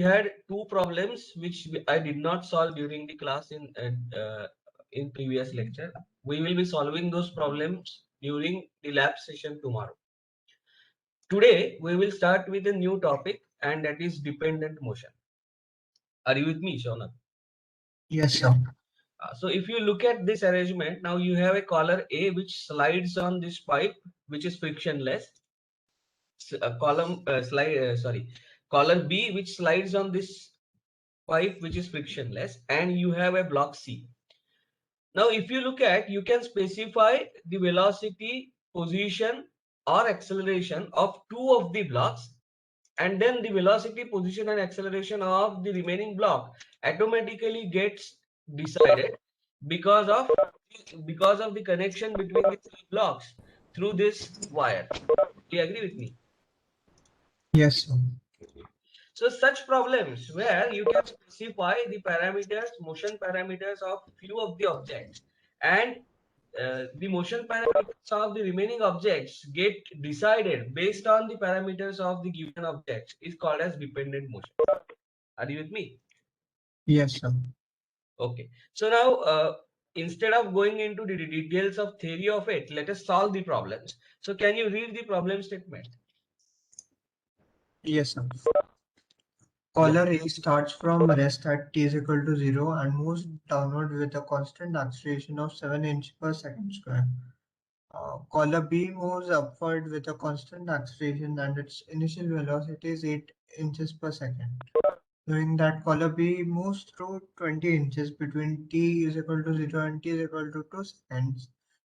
had two problems which I did not solve during the class in previous lecture. We will be solving those problems during the lab session tomorrow. Today we will start with a new topic, and that is dependent motion. Are you with me, Shona? Yes, sir. So if you look at this arrangement, now you have a collar A which slides on this pipe, which is frictionless. Collar B which slides on this pipe, which is frictionless, and you have a block C. Now, if you look at, you can specify the velocity, position, or acceleration of two of the blocks, and then the velocity, position, and acceleration of the remaining block automatically gets decided because of the connection between the three blocks through this wire. Do you agree with me? Yes, sir. So such problems where you can specify the parameters, motion parameters of few of the objects, and the motion parameters of the remaining objects get decided based on the parameters of the given objects is called as dependent motion. Are you with me? Yes, sir. Okay. So now, instead of going into the details of theory of it, let us solve the problems. So can you read the problem statement? Yes, sir. Yeah. Collar A starts from rest at t is equal to 0 and moves downward with a constant acceleration of 7 inch per second square. Collar B moves upward with a constant acceleration and its initial velocity is 8 inches per second. During that, collar B moves through 20 inches between t is equal to 0 and t is equal to 2 seconds.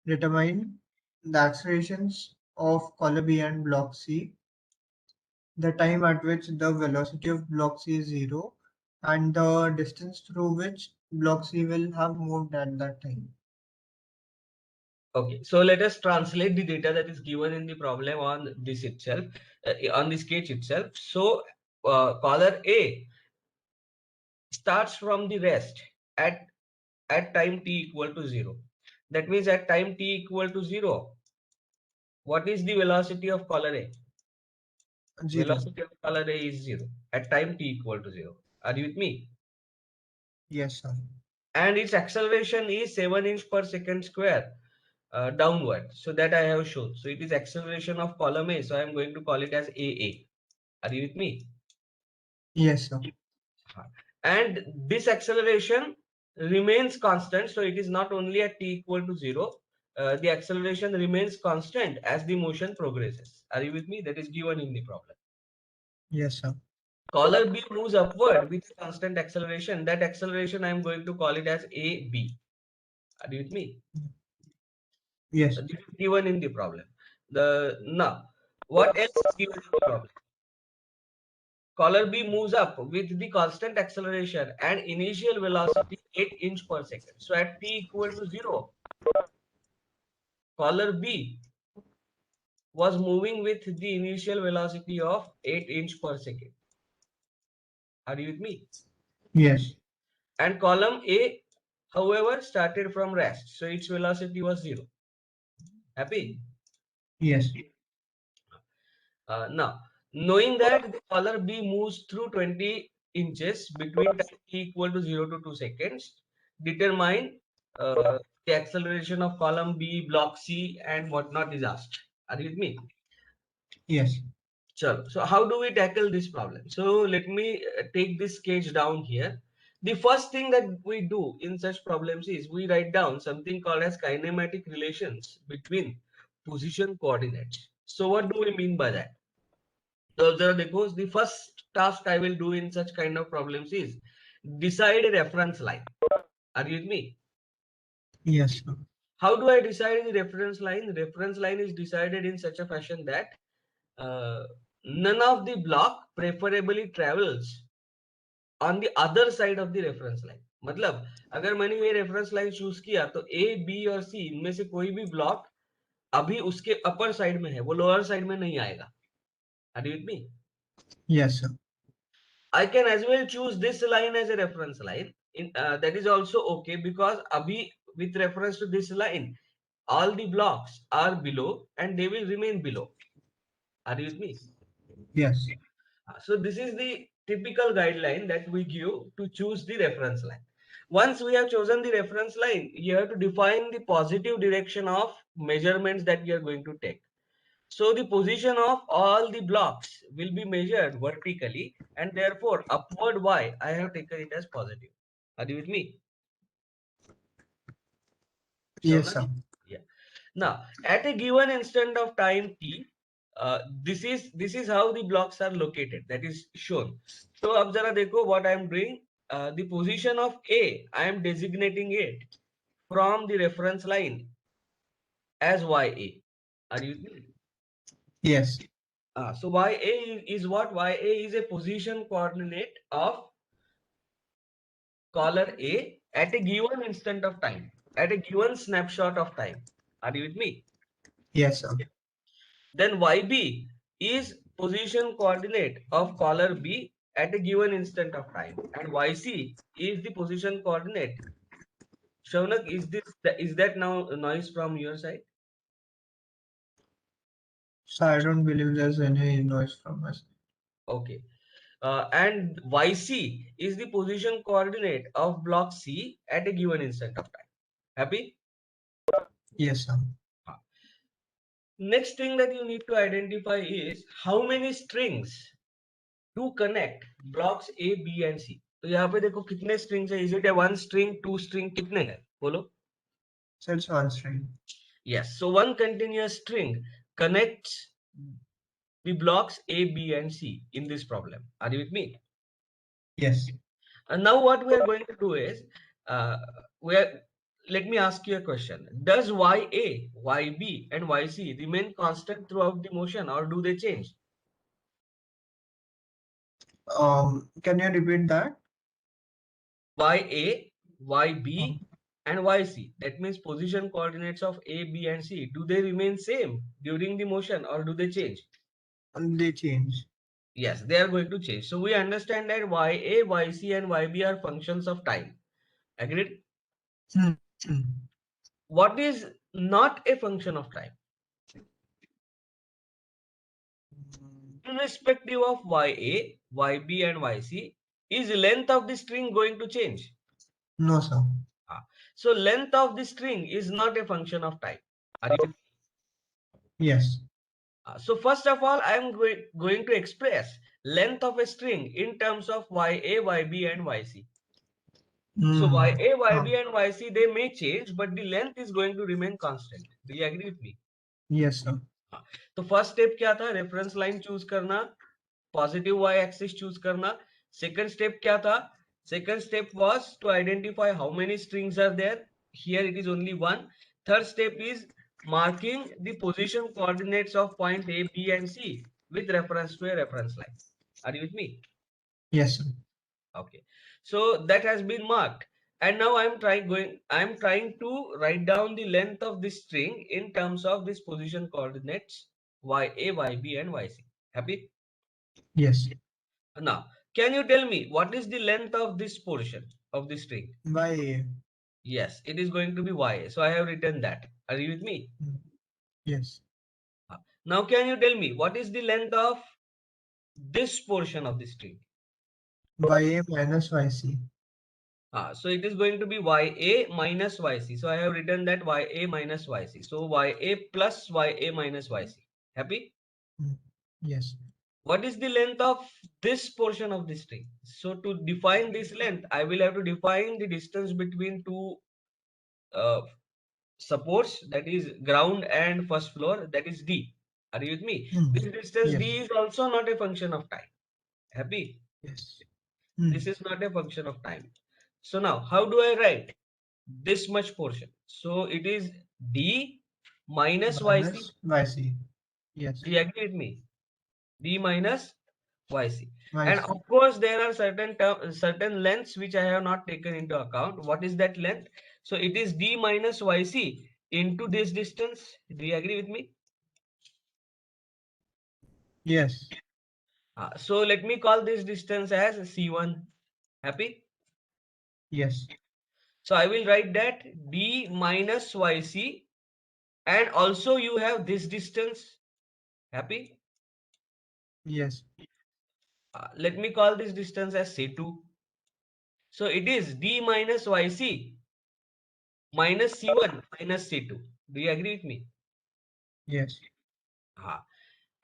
Determine the accelerations of collar B and block C, the time at which the velocity of block C is 0, and the distance through which block C will have moved at that time. Okay, so let us translate the data that is given in the problem on this itself, on the sketch itself. So, collar A starts from the rest at time t equal to 0. That means at time t equal to 0, what is the velocity of collar A? 0. Velocity of collar A is 0 at time t equal to 0. Are you with me? Yes, sir. And its acceleration is 7 inch per second square. Downward, so that I have shown. So it is acceleration of column A, so I am going to call it as AA. Are you with me? Yes, sir. And this acceleration remains constant, so it is not only at t equal to 0. The acceleration remains constant as the motion progresses. Are you with me? That is given in the problem. Yes, sir. Collar B moves upward with constant acceleration. That acceleration I am going to call it as AB. Are you with me? Yes. This is given in the problem. Now, what else is given in the problem? Collar B moves up with the constant acceleration and initial velocity 8 inch per second. So at t equal to 0, collar B was moving with the initial velocity of 8 inch per second. Are you with me? Yes. And column A, however, started from rest. So its velocity was 0. Happy? Yes. Now, knowing that the collar B moves through 20 inches between time t equal to 0 to 2 seconds, determine the acceleration of column B, block C, and whatnot is asked. Are you with me? Yes. So how do we tackle this problem? So let me take this sketch down here. The first thing that we do in such problems is we write down something called as kinematic relations between position coordinates. So what do we mean by that? So the first task I will do in such kind of problems is decide a reference line. Are you with me? Yes, sir. How do I decide the reference line? The reference line is decided in such a fashion that uh, none of the block preferably travels on the other side of the reference line. मतलब अगर मैंने ये reference line choose किया तो A B और सी इनमें से कोई भी ब्लॉक अभी उसके अपर साइड में है, वो लोअर साइड में नहीं आएगा. Are you with me? Yes, sir. I can as well choose this line as a reference line. That is also okay because abhi with reference to this line, all the blocks are below and they will remain below. Are you with me? Yes. So this is the typical guideline that we give to choose the reference line. Once we have chosen the reference line, you have to define the positive direction of measurements that you are going to take. So the position of all the blocks will be measured vertically, and therefore upward y I have taken it as positive. Are you with me? Yes, Shaunak? sir. Yeah. Now, at a given instant of time t, this is how the blocks are located. That is shown. So, अब जरा देखो what I am doing. The position of A, I am designating it from the reference line as YA. Are you with me? Yes. So YA is what? YA is a position coordinate of caller A at a given instant of time, at a given snapshot of time. Are you with me? Yes, sir. Then YB is position coordinate of caller B at a given instant of time, and YC is the position coordinate. Shaunak, is that now a noise from your side? So I don't believe there's any noise from us. Okay. And YC is the position coordinate of block C at a given instant of time. Happy? Yes, sir. Next thing that you need to identify is how many strings to connect blocks A, B and C. तो यहाँ पे देखो कितने strings है? Is it a one string, two string? कितने हैं? बोलो. So it's one string. Yes. So one continuous string connects the blocks A, B and C in this problem. Are you with me? Yes. And now what we are going to do is, uh, let me ask you a question. Does YA, YB and YC remain constant throughout the motion, or do they change? Can you repeat that? YA, YB Um, and YC. That means position coordinates of A, B and C. Do they remain same during the motion, or do they change? they change. Yes, they are going to change. So we understand that YA, YC and YB are functions of time. Agreed? Hmm. Hmm. What is not a function of time? Irrespective of YA, YB and YC, is length of the string going to change? No, sir. So length of the string is not a function of time. Are you? Yes. So first of all, I am going to express length of a string in terms of YA, YB and YC. So Hmm. YA, YB Oh, and YC, they may change, but the length is going to remain constant. Do you agree with me? yes, sir. तो first step क्या था? Reference line choose करना, positive Y axis choose करना. Second step क्या था? Second step was to identify how many strings are there. Here it is only one. Third step is marking the position coordinates of point A, B and C with reference to a reference line. Are you with me? Yes, sir. Okay. So that has been marked. And now I'm trying to write down the length of this string in terms of this position coordinates YA, YB and YC. Happy? Yes. Now, can you tell me what is the length of this portion of the string? By Yes, it is going to be YA. So I have written that. Are you with me? yes. Now, can you tell me what is the length of this portion of the string? By A minus YC. So it is going to be YA minus YC. So I have written that YA minus YC. So YA plus YA minus YC. Happy? Hmm. Yes. What is the length of this portion of the string? So to define this length, I will have to define the distance between two uh, supports, that is ground and first floor, that is D. Are you with me? Hmm. This distance Yes. D is also not a function of time. Happy? Yes. Hmm. This is not a function of time. So now, how do I write this much portion? So it is D minus YC. Minus YC. Yes. Do you agree with me? D minus YC. And YC. of course, there are certain lengths which I have not taken into account. What is that length? So it is D minus YC into this distance. Do you agree with me? Yes. So let me call this distance as C1. Happy? Yes. So I will write that D minus YC, and also you have this distance. Happy? Yes. Let me call this distance as C2. So it is D minus YC minus C1 minus C2. Do you agree with me? Yes.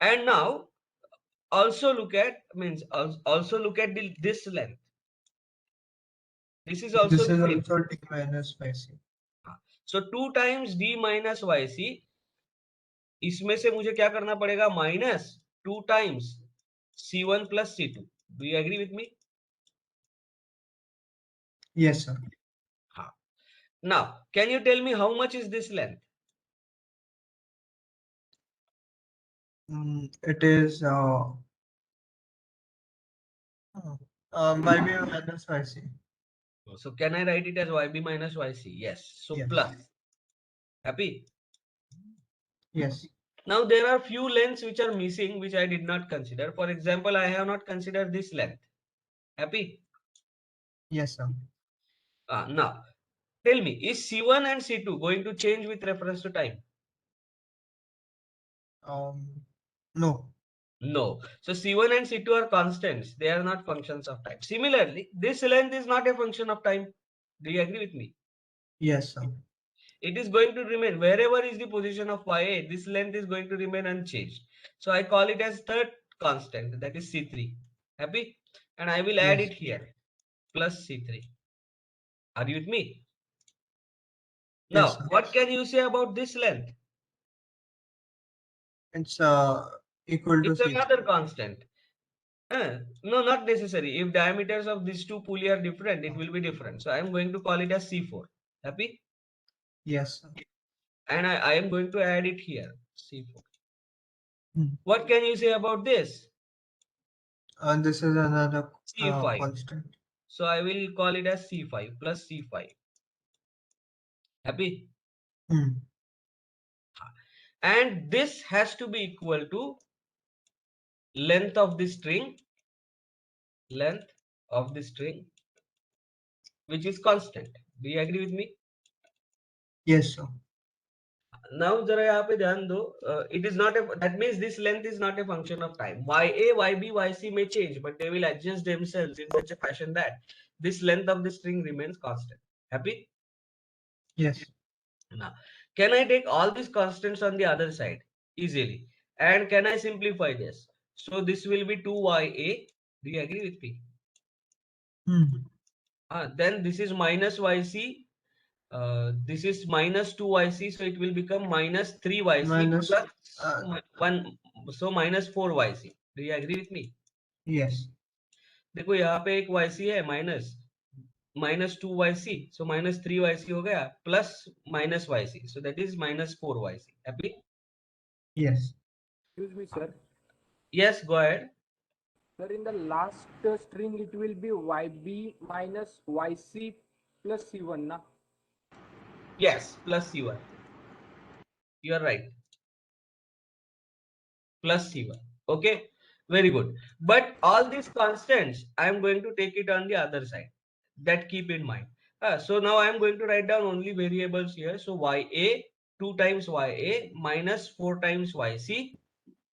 And now also look at also look at this length. This is also This the is same. also D minus YC. So 2 times D minus YC, इसमें से मुझे क्या करना पड़ेगा, minus 2 times C1 plus C2. Do you agree with me? Yes, sir. Now, can you tell me how much is this length? It is YB minus YC. So can I write it as YB minus YC? Yes. So Yes. plus. Happy? Yes. Now there are few lengths which are missing, which I did not consider. For example, I have not considered this length. Happy? Yes, sir. Now, tell me, is C1 and C2 going to change with reference to time? No. No. So C1 and C2 are constants. They are not functions of time. Similarly, this length is not a function of time. Do you agree with me? Yes, sir. It is going to remain wherever is the position of YA. This length is going to remain unchanged. So I call it as third constant, that is C3. Happy? And I will add Yes. it here, plus C3. Are you with me? Yes, Now, sir. what can you say about this length? It's equal to It's C3. another constant. No, not necessary. If diameters of these two pulley are different, it will be different. So I am going to call it as C4. Happy? Yes, sir. And I am going to add it here, C4. Hmm. What can you say about this? And this is another C5. constant. So I will call it as C5 plus C5. Happy? Hmm. And this has to be equal to length of the string, which is constant. Do you agree with me? Yes, sir. Now जरा यहाँ पे ध्यान दो, it is not a, that means this length is not a function of time. YA, YB, YC may change, but they will adjust themselves in such a fashion that this length of the string remains constant. Happy? Yes. Now, can I take all these constants on the other side easily? And can I simplify this? So this will be 2YA. Do you agree with me? Hmm. Then this is minus YC. This is minus 2YC. So it will become minus 3YC Minus. plus 1. So minus 4YC. Do you agree with me? Yes. देखो यहाँ पे एक YC है minus 2YC. So minus 3YC हो गया plus minus YC. So that is minus 4YC. Happy? Yes. Excuse me, sir. Yes, go ahead. Sir, in the last string, it will be YB minus YC plus C1, na? Yes, plus C1. You are right. Plus C1. Okay, very good. But all these constants, I am going to take it on the other side. That keep in mind. So now I am going to write down only variables here. So YA, 2 times YA minus 4 times YC.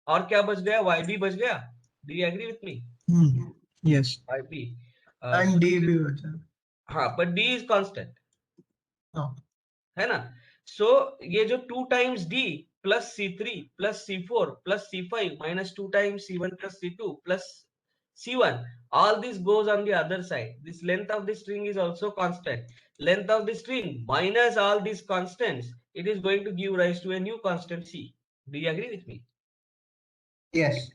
और क्या बच गया? YB बच गया. Do you agree with me? Hmm. Yes. YB. And So D this भी is, बचा. हाँ, but D is constant. Oh. है ना? सो ये जो 2 times D plus C3 plus C4 plus C5 minus 2 times C1 plus C2 plus C1, all this goes on the other side. This length of the string is also constant. Length of the string minus all these constants, it is going to give rise to a new constant C. Do you agree with me? Yes.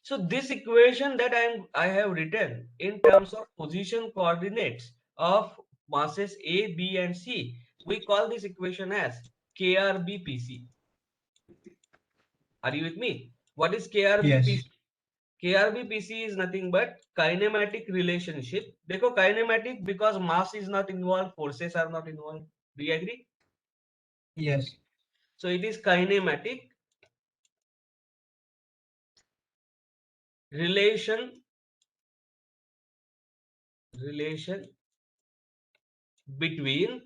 So this equation that I have written in terms of position coordinates of masses A, B and C, we call this equation as KRBPC. Are you with me? What is KRBPC? Yes. KRBPC is nothing but kinematic relationship. देखो kinematic because mass is not involved, forces are not involved. Do you agree? Yes. So it is kinematic relation between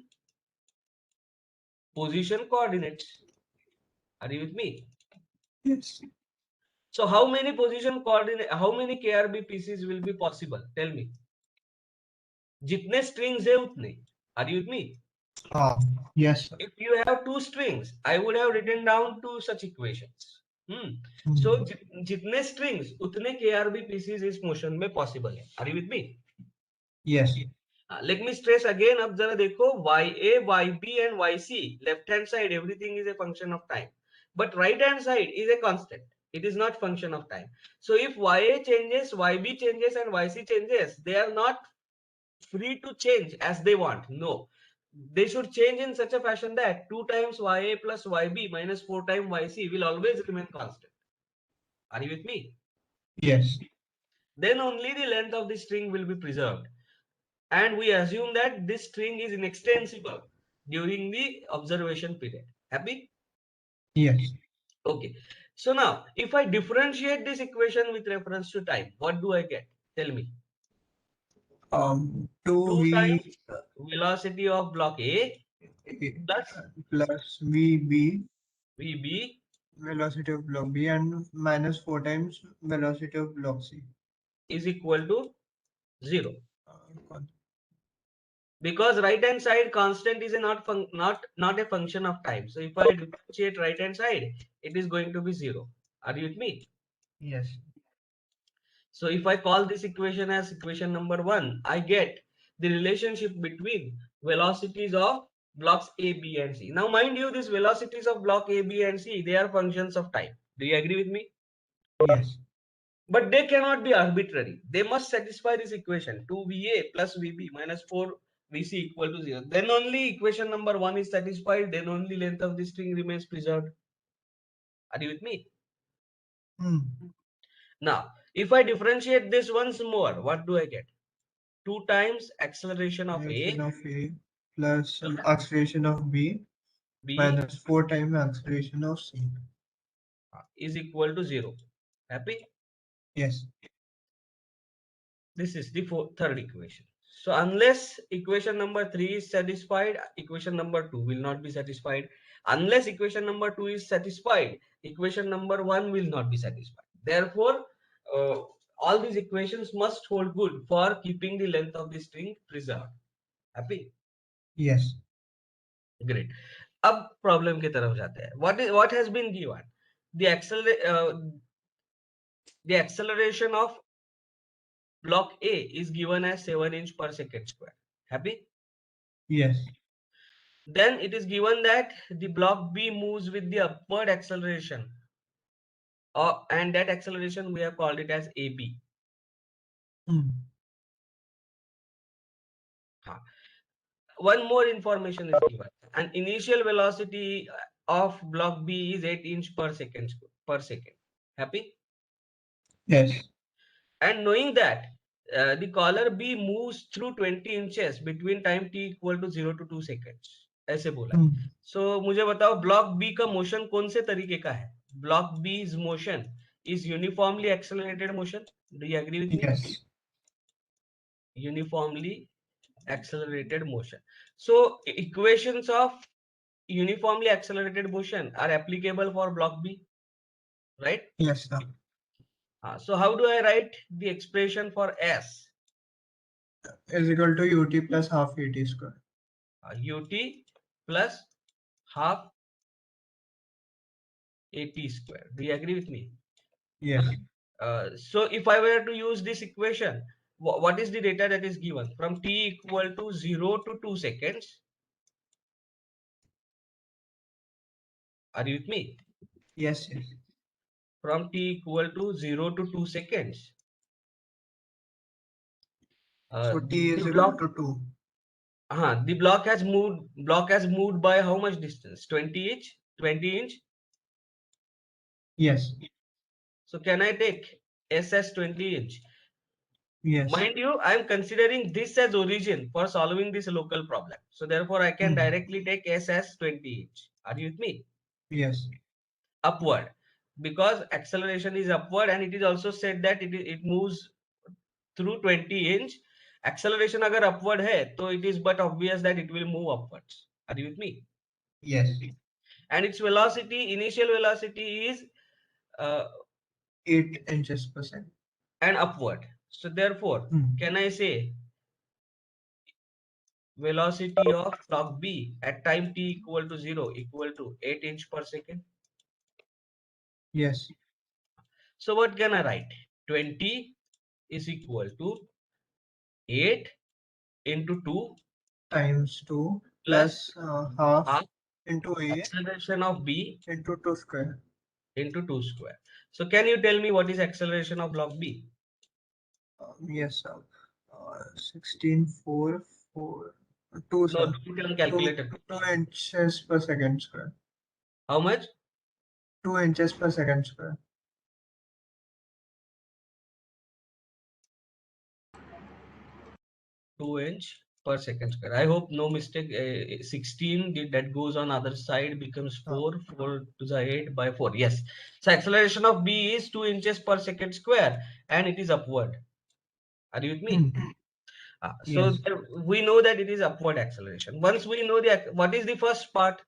position coordinates. Are you with me? Yes. So how many position coordinate, how many KRB pieces will be possible? Tell me. जितने strings है उतने. Are you with me? Yes, sir. If you have two strings, I would have written down two such equations. Hmm. So जितने strings उतने KRB pieces इस motion में possible है. Are you with me? Yes. Let me stress again. अब जरा देखो YA, YB and YC. Left hand side everything is a function of time, but right hand side is a constant. It is not function of time. So if YA changes, YB changes and YC changes, they are not free to change as they want. No, they should change in such a fashion that 2 times YA plus YB minus 4 times YC will always remain constant. Are you with me? Yes. Then only the length of the string will be preserved. And we assume that this string is inextensible during the observation period. Happy? Yes. Okay. So now, if I differentiate this equation with reference to time, what do I get? Tell me. 2 2v times velocity of block A plus plus vb VB velocity of block B and minus 4 times velocity of block C. is equal to 0. Con- Because right hand side constant is a not a function of time. So if I differentiate right hand side, it is going to be 0. Are you with me? Yes. So if I call this equation as equation number 1, I get the relationship between velocities of blocks A, B and C. Now mind you, these velocities of block A, B and C, they are functions of time. Do you agree with me? Yes. But they cannot be arbitrary. They must satisfy this equation 2VA plus VB minus 4VC equal to 0. Then only equation number 1 is satisfied. Then only length of the string remains preserved. Are you with me? Hmm. Now, if I differentiate this once more, what do I get? 2 times acceleration of Acceleration A of A plus acceleration of B B minus 4 times acceleration of C. is equal to 0. Happy? Yes. This is the third equation. So unless equation number 3 is satisfied, equation number 2 will not be satisfied. Unless equation number 2 is satisfied, equation number 1 will not be satisfied. Therefore, all these equations must hold good for keeping the length of the string preserved. Happy? Yes. Great. अब problem की तरफ जाते हैं. What has been given? The acceleration of block A is given as 7 inch per second square. Happy? Yes. Then it is given that the block B moves with the upward acceleration, and that acceleration we have called it as AB. Hmm. One more information is given. An initial velocity of block B is 8 inch per second. Happy? Yes. And knowing that the collar B moves through 20 inches between time t equal to 0 to 2 seconds. ऐसे बोला. Hmm. So मुझे बताओ block B का motion कौन से तरीके का है? Block B is motion is uniformly accelerated motion. Do you agree with me? Yes. Uniformly accelerated motion. So equations of uniformly accelerated motion are applicable for block B, right? Yes, sir. So how do I write the expression for S? Is equal to ut plus half at square. Ut plus half at square. Do you agree with me? Yes. So if I were to use this equation, what is the data that is given? From t equal to 0 to 2 seconds. Are you with me? Yes. Yes. From t equal to 0 to 2 seconds. So T is The equal block, to 2. the block has moved by how much distance? 20 inch? 20 inch? Yes. So can I take S as 20 inch? Yes. Mind you, I am considering this as origin for solving this local problem. So therefore, I can Hmm. directly take S as 20 inch. Are you with me? Yes. Upward. Because acceleration is upward, and it is also said that it moves through 20 inch. Acceleration agar upward hai, so it is but obvious that it will move upwards. Are you with me? Yes. And its velocity, initial velocity is 8 inches per second. and upward. So therefore, Hmm. can I say velocity of block B at time t equal to 0 equal to 8 inch per second? Yes. So what can I write? 20 is equal to 8 into 2 Times 2 plus plus half half into A acceleration of B into 2 square. into 2 square. So can you tell me what is acceleration of block B? Yes, sir. 16, 4, 4, 2, No, sir. you can 2, calculate it. 2 inches per second square. How much? 2 inches per second square. 2 inch per second square. I hope no mistake. 16 that goes on other side becomes 4. 4 to the 8 by 4. Yes. So acceleration of B is 2 inches per second square and it is upward. Are you with me? Hmm. So Yes. we know that it is upward acceleration. Once we know what is the first part?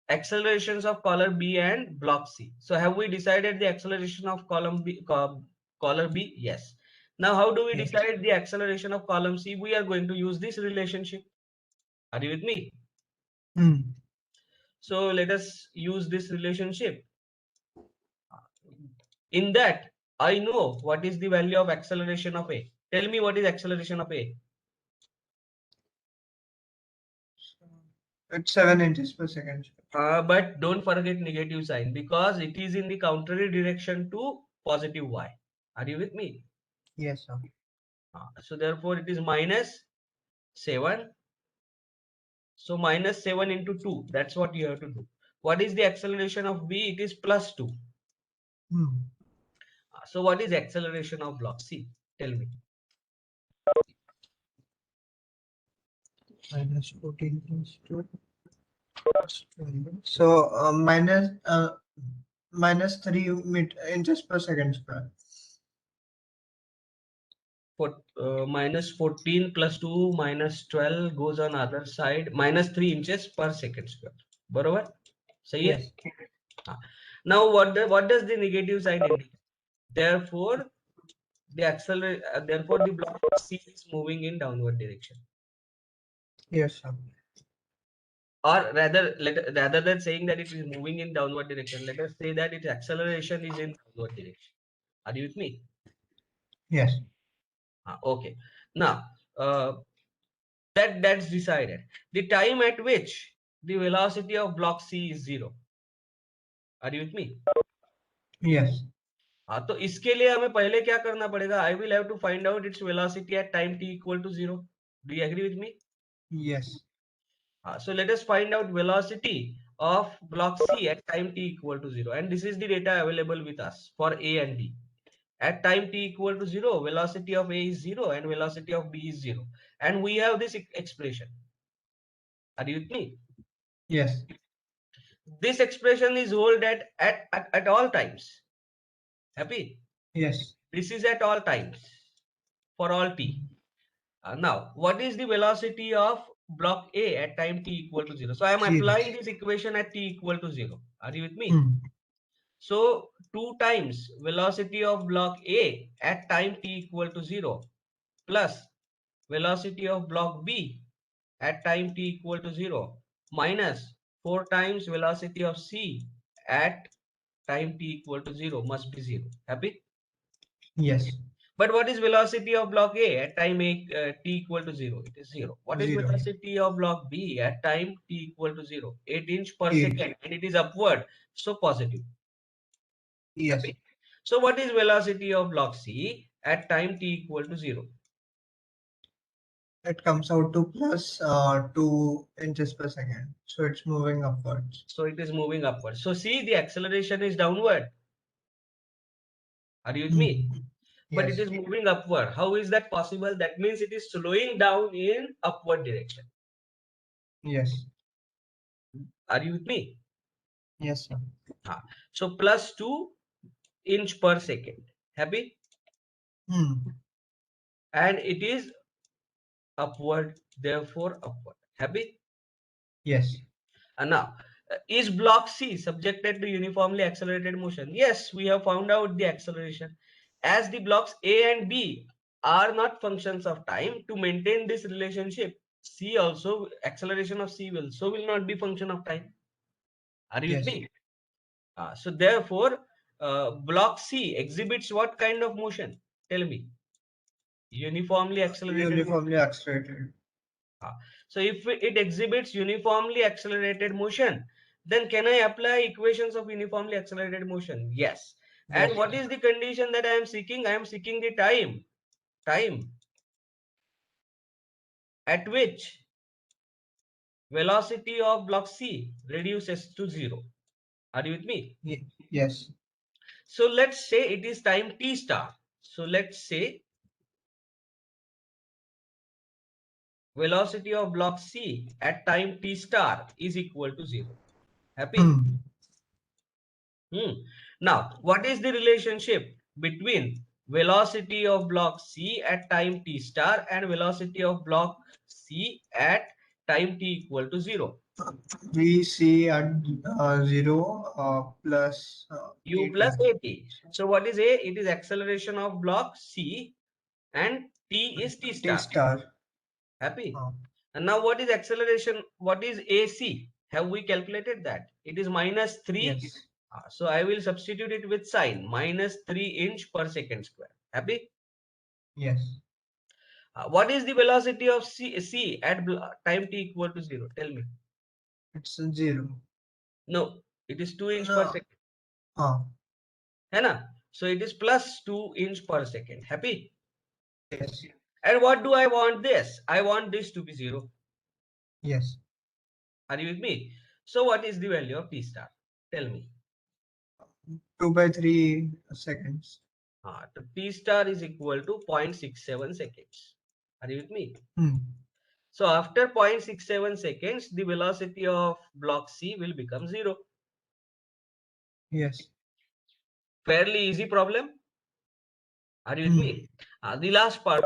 Accelerations of column B and block C. So have we decided the acceleration of column B? Column B? Yes. Now how do we Yes. decide the acceleration of column C? We are going to use this relationship. Are you with me? Hmm. So let us use this relationship. In that, I know what is the value of acceleration of A. Tell me what is acceleration of A. It's 7 inches per second square. But don't forget negative sign because it is in the contrary direction to positive y. Are you with me? Yes, sir. So therefore it is minus 7. So minus 7 into 2. That's what you have to do. What is the acceleration of B? It is plus 2. Hmm. So what is acceleration of block C? Tell me. Minus 14 plus 2. So minus 3 inches per second square. Minus 14 plus 2 minus 12 goes on other side. Minus 3 inches per second square. बरोबर? सही है? Yes. Now what does the negative sign indicate? Therefore, therefore the block C is moving in downward direction. Yes, sir. Or rather than saying that it is moving in downward direction, let us say that its acceleration is in downward direction. Are you with me? Yes. Okay. Now, that's decided. The time at which the velocity of block C is 0. Are you with me? Yes. तो इसके लिए हमें पहले क्या करना पड़ेगा? I will have to find out its velocity at time t equal to 0. Do you agree with me? Yes. So let us find out velocity of block C at time t equal to 0. And this is the data available with us for A and B. At time t equal to 0, velocity of A is 0 and velocity of B is 0. And we have this expression. Are you with me? Yes. This expression is held at all times. Happy? Yes. This is at all times for all t. Now, what is the velocity of block A at time t equal to 0? So I am 0. applying this equation at t equal to 0. Are you with me? Hmm. So 2 times velocity of block A at time t equal to 0 plus velocity of block B at time t equal to 0 minus 4 times velocity of C at time t equal to 0 must be 0. Happy? Yes. But what is velocity of block A at time t equal to 0? It is 0. What is 0. velocity of block B at time t equal to 0? 8 inch per 8. second and it is upward. So positive. Yes. Happy? So what is velocity of block C at time t equal to 0? It comes out to plus 2 inches per second. So it's moving upwards. So it is moving upward. So see, the acceleration is downward. Are you with me? But it Yes. is moving upward. How is that possible? That means it is slowing down in upward direction. Yes. Are you with me? Yes, sir. So plus 2 inch per second. Happy? And it is upward, therefore upward. Happy? Yes. And now, Is block C subjected to uniformly accelerated motion? Yes, we have found out the acceleration. As the blocks A and B are not functions of time, to maintain this relationship, C also, acceleration of C will not be function of time. Are you with Yes. me? So therefore, block C exhibits what kind of motion? Tell me. Uniformly accelerated motion. Uniformly accelerated. So if it exhibits uniformly accelerated motion, then can I apply equations of uniformly accelerated motion? Yes. And Yes. what is the condition that I am seeking? I am seeking the time at which velocity of block C reduces to 0. Are you with me? Yes. So let's say it is time t star. So let's say velocity of block C at time t star is equal to 0. Happy? Now, what is the relationship between velocity of block C at time t star and velocity of block C at time t equal to 0? We see at 0 plus U plus at. So what is A? It is acceleration of block C and T is t T star. star. Happy? And now what is acceleration? What is AC? Have we calculated that? It is minus 3. Yes. So I will substitute it with sign minus 3 inch per second square. Happy? Yes. What is the velocity of C at time t equal to 0? Tell me. It's 0. No, it is 2 inch per No. second. Ah. है ना? So it is plus 2 inch per second. Happy? Yes. And what do I want this? I want this to be 0. Yes. Are you with me? So what is the value of t star? Tell me. 2/3 seconds. So t star is equal to 0.67 seconds. Are you with me? So after 0.67 seconds, the velocity of block C will become 0. Yes. Fairly easy problem. Are you with me? The last part,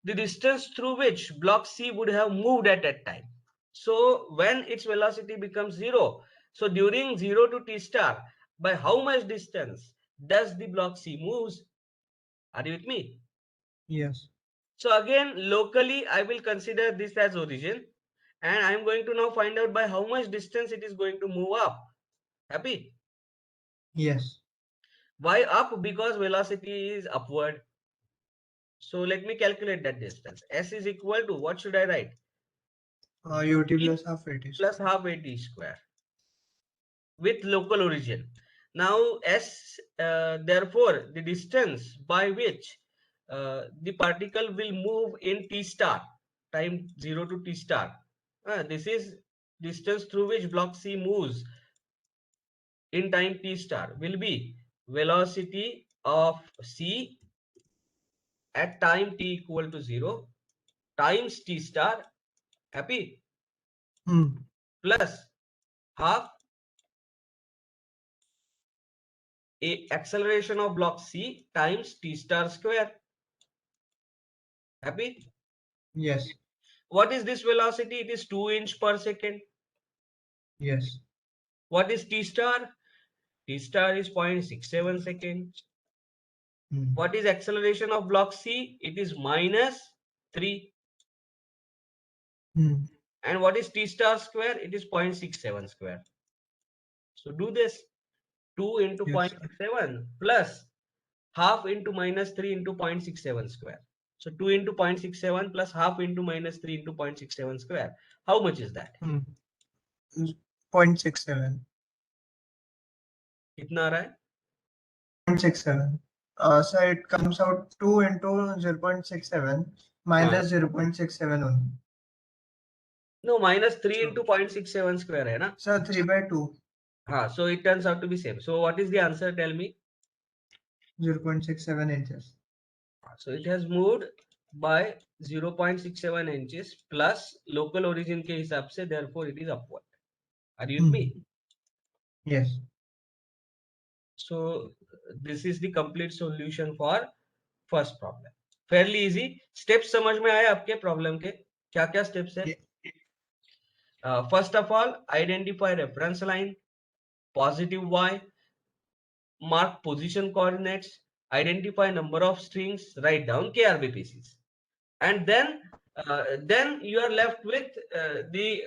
the distance through which block C would have moved at that time. So when its velocity becomes 0, so during 0 to t star, by how much distance does the block C moves? Are you with me? Yes. So again, locally, I will consider this as origin. And I'm going to now find out by how much distance it is going to move up. Happy? Yes. Why up? Because velocity is upward. So let me calculate that distance. S is equal to, what should I write? UT plus half AT. Plus half AT square with local origin. Now S, therefore, the distance by which the particle will move in T star, time 0 to T star. This is distance through which block C moves in time T star will be velocity of C at time t equal to 0 times T star. Happy? Plus half a acceleration of block C times T star square. Happy? Yes. What is this velocity? It is 2 inch per second. Yes. What is T star? T star is 0.67 seconds. What is acceleration of block C? It is minus 3. And what is T star square? It is 0.67 square. So do this. 2 into Yes. 0.67 plus half into minus 3 into 0.67 square. So 2 into 0.67 plus half into minus 3 into 0.67 square. How much is that? 0.67. कितना आ रहा है? 0.67. So it comes out 2 into 0.67 minus 0.67 only. No, minus 3 into 0.67 square है ना? So 3/2. So it turns out to be same. So what is the answer? Tell me. 0.67 inches. So it has moved by 0.67 inches plus local origin के हिसाब से, therefore it is upward. Are you with me? Yes. So this is the complete solution for first problem. Fairly easy. Steps समझ में आए आपके problem के? क्या क्या steps है? First of all, identify reference line, positive y, mark position coordinates, identify number of strings, write down KRBPCs, and then you are left with the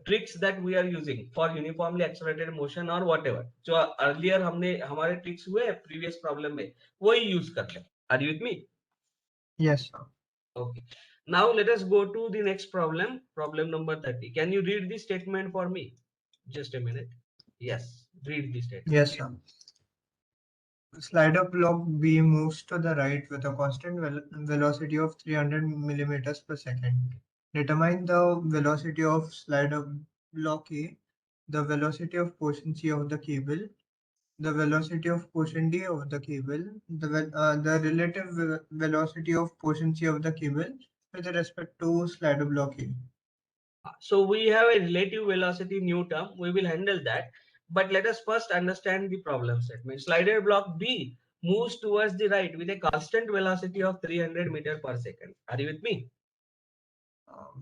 tricks that we are using for uniformly accelerated motion or whatever. जो earlier हमने हमारे tricks हुए previous problem में वही use कर ले. Are you with me? Yes, sir. Okay. Now let us go to the next problem. Problem number 30. Can you read the statement for me? Just a minute. Yes, read the statement. Yes, sir. Slider block B moves to the right with a constant velocity of 300 millimeters per second. Determine the velocity of slider block A, the velocity of portion C of the cable, the velocity of portion D of the cable, the relative velocity of portion C of the cable with respect to slider block A. So we have a relative velocity new term. We will handle that. But let us first understand the problem statement. Slider block B moves towards the right with a constant velocity of 300 meter per second. Are you with me?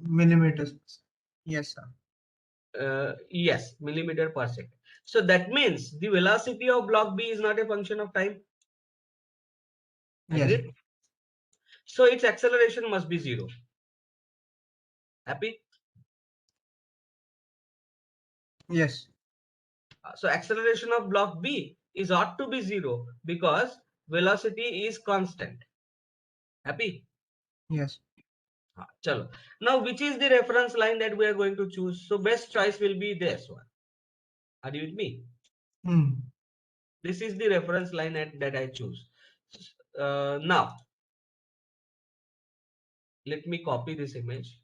Millimeters. Yes, sir. Yes, millimeter per second. So that means the velocity of block B is not a function of time. Yes. Agreed? So its acceleration must be zero. Happy? Yes. So acceleration of block B is ought to be zero because velocity is constant. Happy? Yes. Chalo. Now, which is the reference line that we are going to choose? So best choice will be this one. Are you with me? Hmm. This is the reference line that I choose. Now, let me copy this image.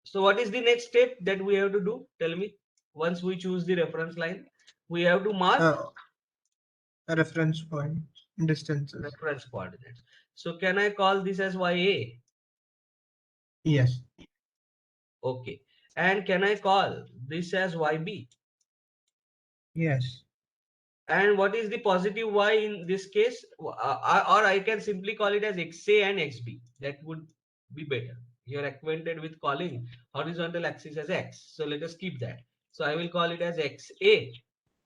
So what is the next step that we have to do? Tell me. Once we choose the reference line, we have to mark A reference point distances. reference coordinates. So can I call this as YA? Yes. Okay. And can I call this as YB? Yes. And what is the positive y in this case? Or I can simply call it as XA and XB. That would be better. You're acquainted with calling horizontal axis as X. So let us keep that. So I will call it as XA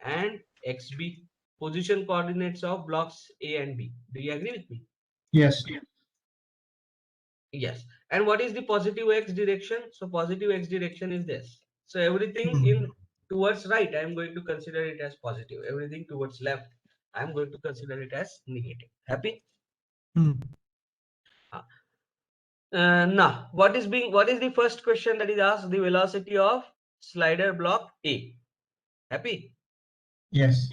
and XB, position coordinates of blocks A and B. Do you agree with me? Yes. Yes. And what is the positive X direction? So positive X direction is this. So everything Hmm. in towards right, I am going to consider it as positive. Everything towards left, I am going to consider it as negative. Happy? Hmm. Now, what is the first question that is asked? The velocity of slider block A. Happy? Yes.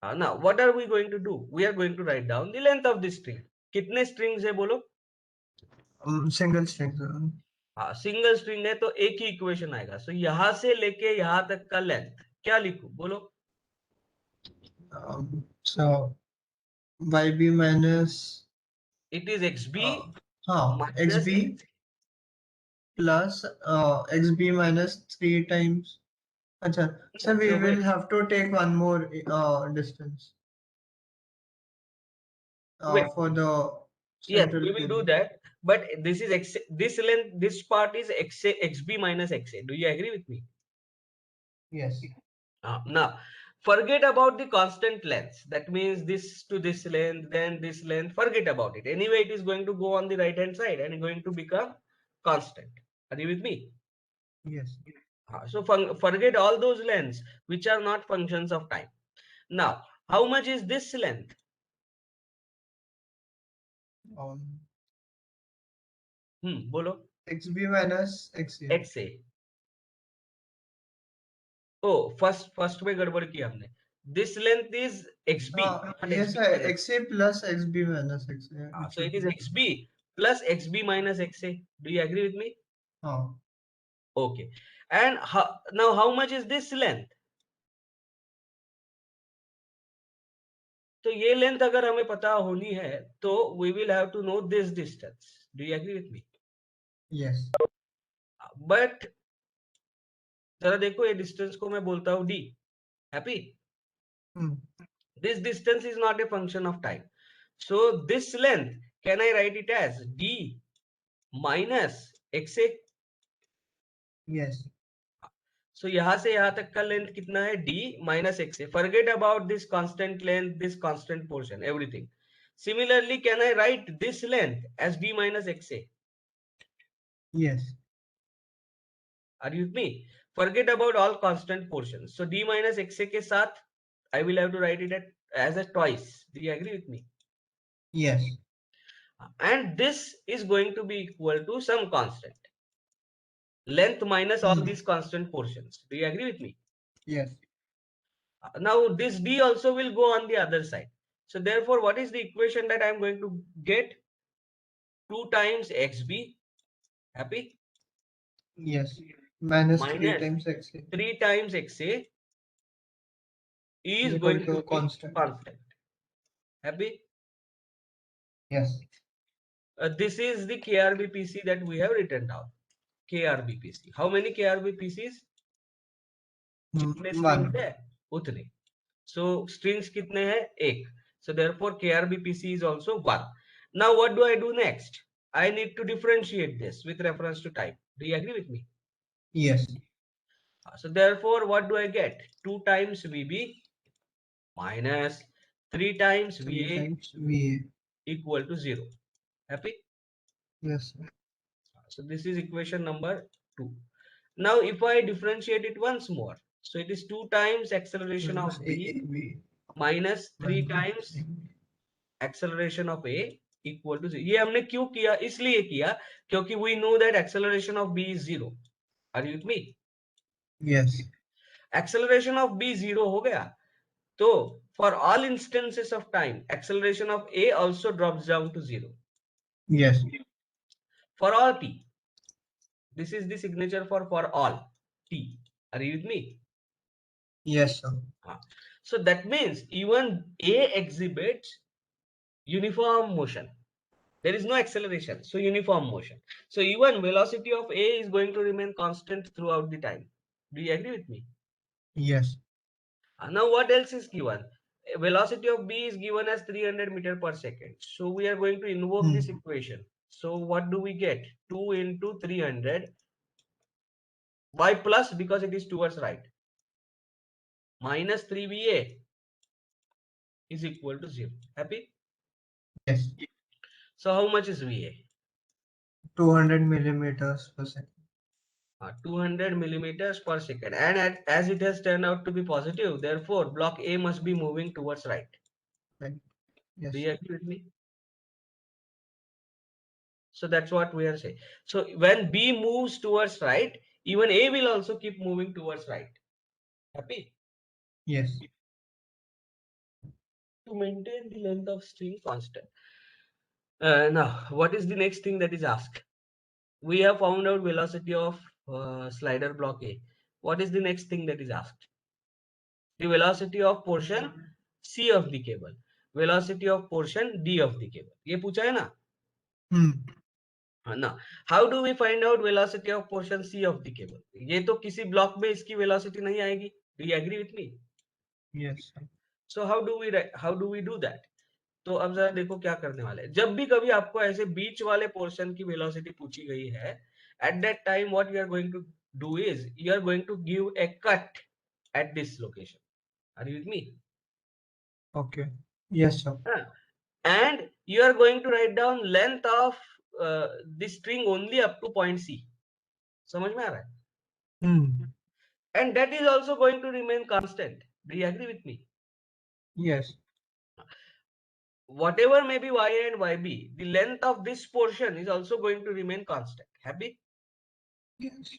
Now, what are we going to do? We are going to write down the length of this string. कितने strings है बोलो? Single string. हाँ, single string है तो एक ही equation आएगा. सो यहां से लेके यहां तक का लेंथ क्या लिखूं बोलो? So YB minus It is XB minus XB plus XB minus 3 times. Acha. So we no, will wait, have to take one more distance wait. for the Yes, central we will do cable. that. But this is X, this length, this part is XA, XB minus XA. Do you agree with me? Yes. Now, forget about the constant length. That means this to this length, then this length. Forget about it. Anyway, it is going to go on the right hand side and going to become constant. Are you with me? Yes. So forget all those lengths which are not functions of time. Now, how much is this length? Bolo. XB minus XA. XA. Oh, first में गड़बड़ की हमने. This length is XB. not Yes, XB minus. XA plus XB minus XA. So it is XB plus XB minus XA. Do you agree with me? Okay. And now how much is this length? तो ये length अगर हमें पता होनी है तो we will have to know this distance. Do you agree with me? Yes. But जरा देखो ये डिस्टेंस को मैं बोलता हूँ d. Happy? This distance is not a function of time. So this length, can I write it as d minus XA. Yes. सो यहां से यहां तक का लेंथ कितना है? D minus XA. Forget about this constant length, this constant portion, everything. Similarly, can I write this length as D minus XA? Yes. Are you with me? Forget about all constant portions. So D minus XA के साथ I will have to write it as a twice. Do you agree with me? Yes. And this is going to be equal to some constant. Length minus all these constant portions. Do you agree with me? Yes. Now this D also will go on the other side. So therefore, what is the equation that I am going to get? 2 times XB, happy? Yes. Minus 3 Minus times XA 3 times XA is is equal going to to a be constant. constant. Happy? Yes. This is the KRBPC that we have written down. KRBPC. How many KRBPCs? जितने strings One. है उतने. So strings कितने हैं? एक. So therefore KRBPC is also 1. Now what do I do next? I need to differentiate this with reference to type. Do you agree with me? Yes. So therefore what do I get? 2 times VB minus 3 times 3 VA times VA. equal to 0. Happy? Yes. So this is equation number 2. Now if I differentiate it once more, so it is 2 times acceleration of B AB minus 3 times acceleration of A equal to 0. ये हमने क्यों किया? इसलिए किया क्योंकि we know that acceleration of B is 0. Are you with me? Yes. Acceleration of B 0 हो गया. तो for all instances of time, acceleration of A also drops down to 0. Yes. For all t. This is the signature for all t. Are you with me? Yes, sir. So that means even A exhibits uniform motion. There is no acceleration, so uniform motion. So even velocity of A is going to remain constant throughout the time. Do you agree with me? Yes. Now what else is given? Velocity of B is given as 300 meter per second. So we are going to invoke this equation. So what do we get? 2 into 300. Why plus? Because it is towards right. Minus 3VA is equal to 0. Happy? Yes. So how much is VA? 200 millimeters per second. 200 millimeters per second. And as it has turned out to be positive, therefore block A must be moving towards right. Right. Yes. Do you agree with me? So that's what we are saying. So when B moves towards right, even A will also keep moving towards right. Happy? Yes. To maintain the length of string constant. Now, what is the next thing that is asked? We have found out velocity of slider block A. What is the next thing that is asked? The velocity of portion C of the cable. Velocity of portion D of the cable. ये पूछा है ना? Now, how do we find out velocity of portion C of the cable? ये तो किसी block में इसकी velocity नहीं आएगी. Do you agree with me? Yes. So how do we do that? तो अब जरा देखो क्या करने वाले हैं. जब भी कभी आपको ऐसे बीच वाले पोर्शन की वेलोसिटी पूछी गई है, at that time what you are going to do is you are going to give a cut at this location. Are you with me? Okay. Yes, sir. And you are going to write down length of this string only up to point C. समझ में आ रहा है? And that is also going to remain constant. Do you agree with me? Yes. Whatever may be y and yb, the length of this portion is also going to remain constant. Happy? Yes.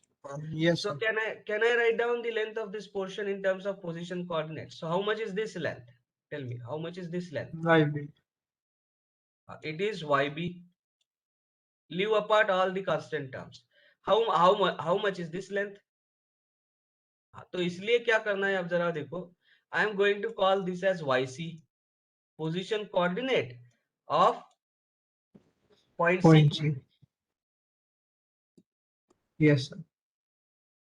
Yes, So sir. can I write down the length of this portion in terms of position coordinates? So how much is this length? Tell me, how much is this length? YB. It is yb. Leave apart all the constant terms. How much is this length? तो इसलिए क्या करना है, अब जरा देखो. I am going to call this as yc, position coordinate of point Point C. C. Yes, sir.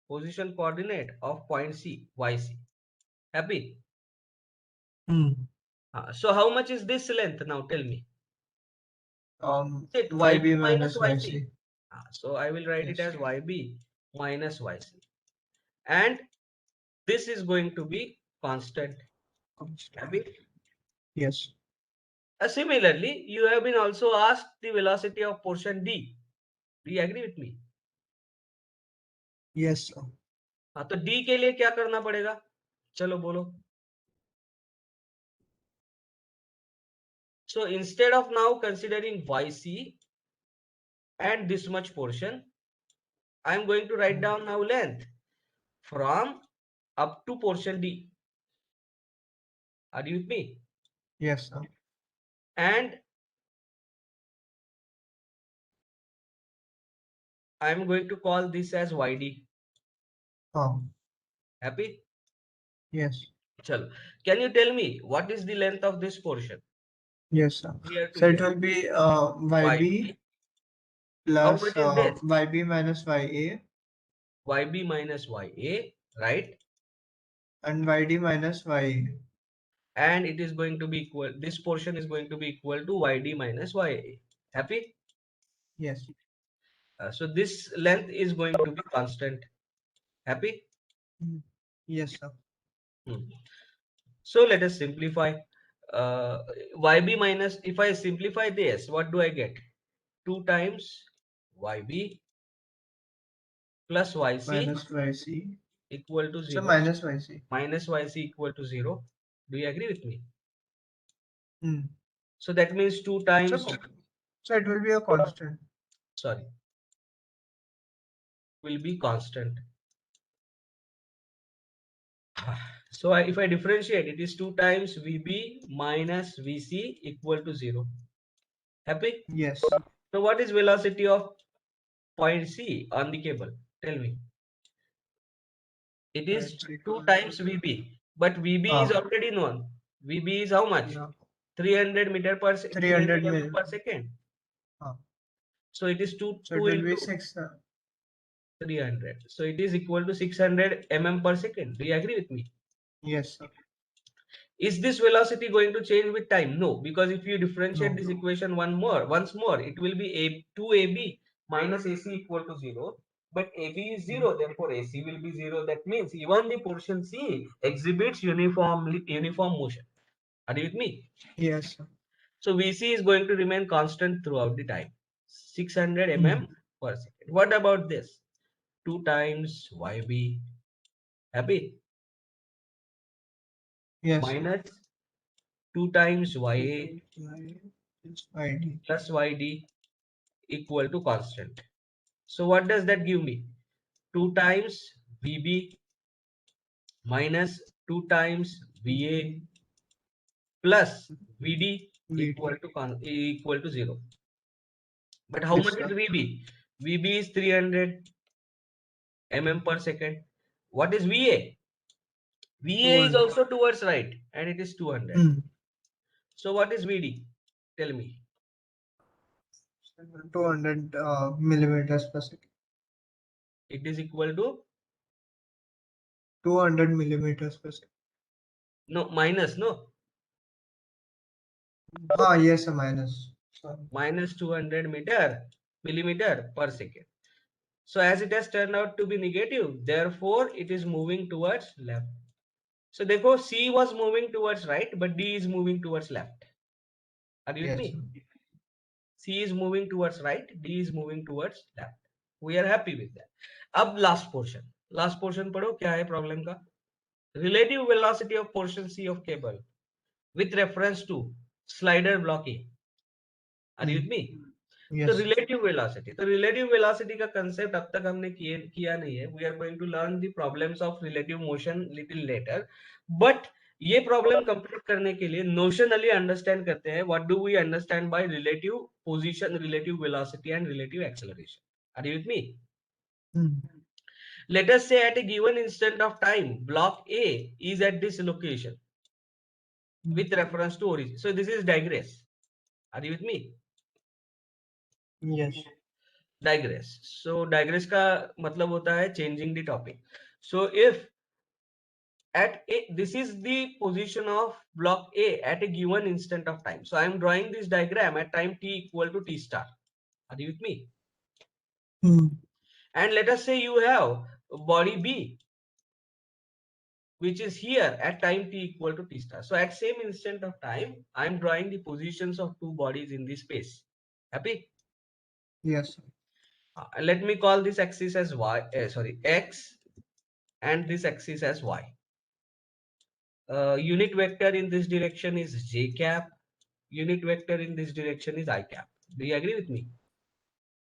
Position coordinate of point C, yc. Happy? So how much is this length now? Tell me. It YB minus minus yc. YC. So I will write it Yes. as YB minus YC. And this is going to be constant. Happy? Yes. Similarly, you have been also asked the velocity of portion D. Do you agree with me? Yes, sir. हाँ, तो D के लिए क्या करना पड़ेगा? चलो बोलो. So instead of now considering YC and this much portion, I am going to write down now length from up to portion D. Are you with me? Yes, sir. And I am going to call this as YD. Happy? Yes. Chalo. Can you tell me what is the length of this portion? Yes, sir. Here to So it here. will be YB How plus much is this? YB minus YA YB minus YA, right? and YD minus YA. And it is going to be equal, this portion is going to be equal to YD minus YA. Happy? Yes. So this length is going to be constant. Happy? Yes, sir. So let us simplify. YB minus, if I simplify this, what do I get? 2 times YB plus YC Minus YC. equal to So 0. minus YC. Minus YC equal to 0. Do you agree with me? Hmm. So that means 2 times, So it will be a constant. sorry, will be constant. So if I differentiate, it is 2 times VB minus VC equal to 0. Happy? Yes. So what is velocity of point C on the cable? Tell me. It is 2 times VB, but VB is already known. VB is how much? 300 meter per 300 mm per second. So it is 2 So it will be 6. 300. So it is equal to 600 mm per second. Do you agree with me? Yes, sir. Is this velocity going to change with time? No, because if you differentiate No. this equation once more, it will be 2AB minus AC equal to 0. But AB is 0, therefore AC will be 0. That means even the portion C exhibits uniform motion. Are you with me? Yes, sir. So VC is going to remain constant throughout the time. 600 mm per second. What about this? 2 times YB. Happy? Yes. Minus 2 times YA YD. plus YD equal to constant. So what does that give me? 2 times VB minus 2 times VA plus VD equal to 0. But how Yes, much sir. is VB? VB is 300 mm per second. What is VA? VA is 200. also towards right and it is 200. So what is VD? Tell me. 200 millimeters per second. It is equal to 200 millimeters per second. no minus no Yes, a minus. Sorry. minus 200 millimeter per second. So as it has turned out to be negative, therefore it is moving towards left. So therefore C was moving towards right, but D is moving towards left. Are you with Yes. me? C is moving towards right, D is moving towards left. We are happy with that. अब last portion. Last portion पढ़ो क्या है problem का? Relative velocity of portion C of cable with reference to slider block A. Are you with me? Yes. तो relative velocity का concept अब तक हमने किया नहीं है. We are going to learn the problems of relative motion little later. But ये problem complete करने के लिए नोशनली अंडरस्टैंड करते हैं what do we understand by relative position, relative velocity and relative acceleration. Are you with me? Let us say at a given instant of time, block A is at this location with reference to origin. So this is digress. Are you with me? Yes. Digress. So digress का मतलब होता है changing the topic. So if at A, this is the position of block A at a given instant of time. So I am drawing this diagram at time t equal to t star. Are you with me? And let us say you have body B, which is here at time t equal to t star. So at same instant of time, I am drawing the positions of two bodies in this space. Happy? Yes, sir. Let me call this axis as y, sorry, x, and this axis as y. Unit vector in this direction is j cap. Unit vector in this direction is I cap. Do you agree with me?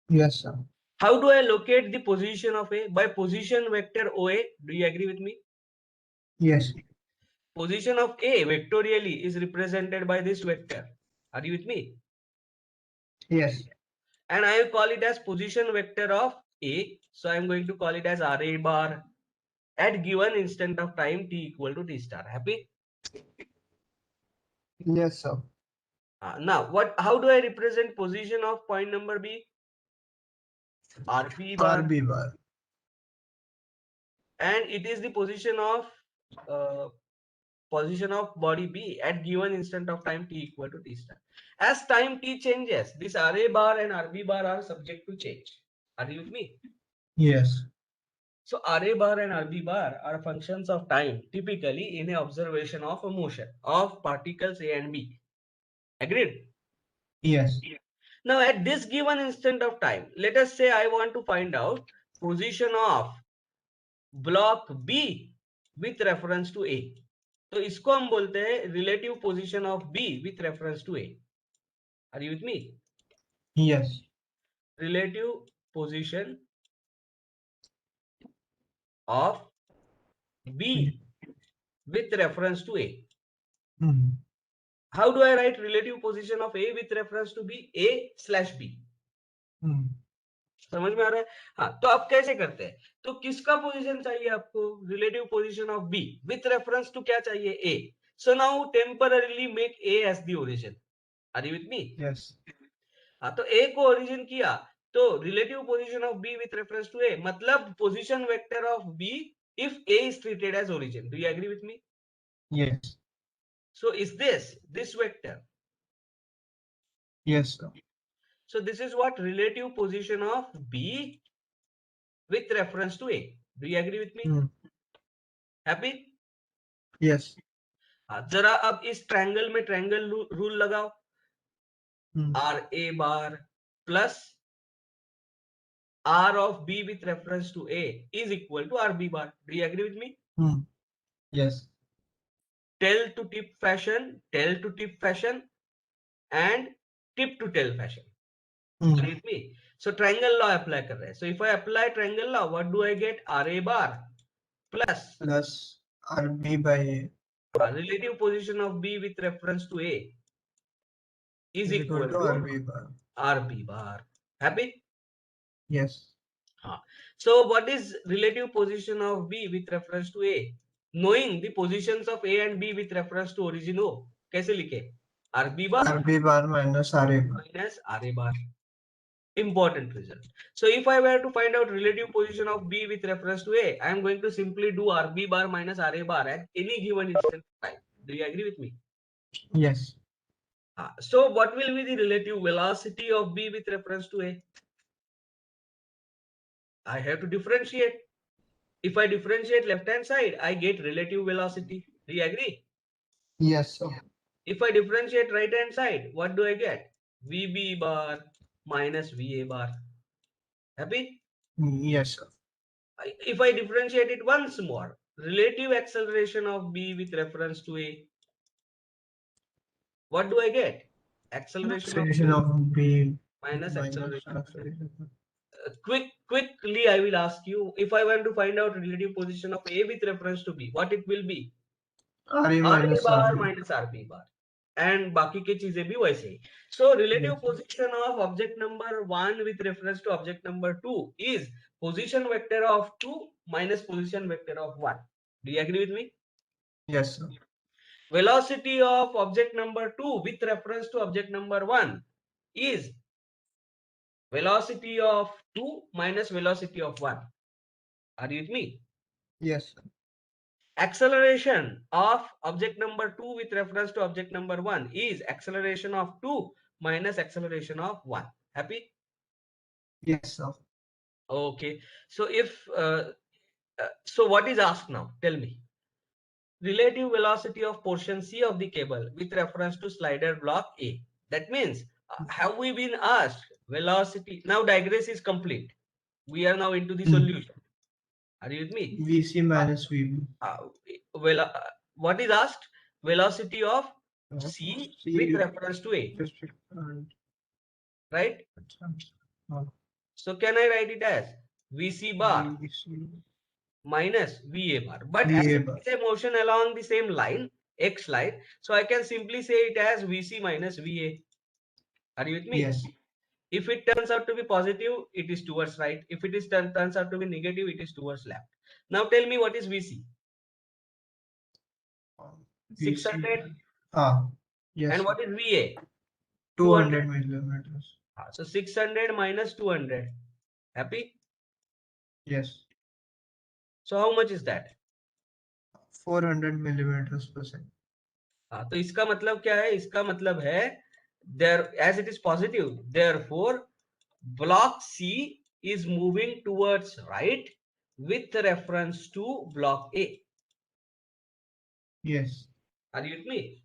Yes, sir. How do I locate the position of A? By position vector OA. Do you agree with me? Yes. Position of A vectorially is represented by this vector. Are you with me? Yes. And I will call it as position vector of A. So I am going to call it as RA bar at given instant of time t equal to t star. Happy? Yes, sir. Now, how do I represent position of point number B? RP bar. RB bar. And it is the position of body B at given instant of time t equal to t star. As time t changes, this RA bar and RB bar are subject to change. Are you with me? Yes. So RA bar and RB bar are functions of time, typically in an observation of a motion of particles A and B. Agreed? Yes. Now at this given instant of time, let us say I want to find out position of block B with reference to A. तो इसको हम बोलते हैं relative position of B with reference to A. Are you with me? Yes. Relative position of B with reference to A. How do I write relative position of A with reference to B? A/B. समझ में आ रहा है? हाँ, तो आप कैसे करते हैं? तो किसका पोजीशन चाहिए आपको? Relative position of B with reference to क्या चाहिए? A. So now temporarily make A as the origin. Are you with me? Yes. हाँ, तो A को origin किया तो relative position of B with reference to A मतलब position vector of B if A is treated as origin. Do you agree with me? Yes. So is this vector? Yes, sir. So this is what relative position of B with reference to A. Do you agree with me? Happy? Yes. जरा अब इस triangle में triangle rule लगाओ. R A bar plus R of B with reference to A is equal to RB bar. Do you agree with me? Yes. Tail to tip fashion, and tip to tail fashion. Agree with me? So triangle law apply कर रहे हैं. So if I apply triangle law, what do I get? RA bar plus RB by A relative position of B with reference to A is equal to RB bar. RB bar. Happy? Yes. So what is relative position of B with reference to A? Knowing the positions of A and B with reference to origin O. कैसे लिखे? RB bar minus RA bar. minus RA bar. Important result. So if I were to find out relative position of B with reference to A, I am going to simply do RB bar minus RA bar at any given instant time. Do you agree with me? Yes. So what will be the relative velocity of B with reference to A? I have to differentiate. If I differentiate left hand side, I get relative velocity. Do you agree? Yes, sir. If I differentiate right hand side, what do I get? VB bar minus VA bar. Happy? Yes, sir. If I differentiate it once more, relative acceleration of B with reference to A, what do I get? Acceleration of B minus acceleration. acceleration. Quickly, I will ask you, if I want to find out relative position of A with reference to B, what it will be? RA RA minus bar RB. minus RB bar. And बाकी की चीजें भी वैसे ही. So relative position of object number 1 with reference to object number 2 is position vector of 2 minus position vector of 1. Do you agree with me? Yes, sir. Velocity of object number 2 with reference to object number 1 is velocity of 2 minus velocity of 1. Are you with me? Yes, sir. Acceleration of object number 2 with reference to object number 1 is acceleration of 2 minus acceleration of 1. Happy? Yes, sir. Okay. So if so what is asked now? Tell me. Relative velocity of portion C of the cable with reference to slider block A. That means, have we been asked velocity? Now digress is complete. We are now into the solution. Are you with me? VC minus VB. Well, what is asked? Velocity of C with C reference to A, and right? So can I write it as VC bar VC minus VA bar? But as VA it bar. is a motion along the same line, X line, so I can simply say it as VC minus VA. Are you with me? Yes. If it turns out to be positive, it is towards right. If it is turns out to be negative, it is towards left. Now tell me what is VC? 600. Yes. And what is VA? 200 millimeters. So 600 minus 200. Happy? Yes. So how much is that? 400 millimeters per second. तो इसका मतलब क्या है? इसका मतलब है there as it is positive, therefore block C is moving towards right with reference to block A. Yes. Are you with me?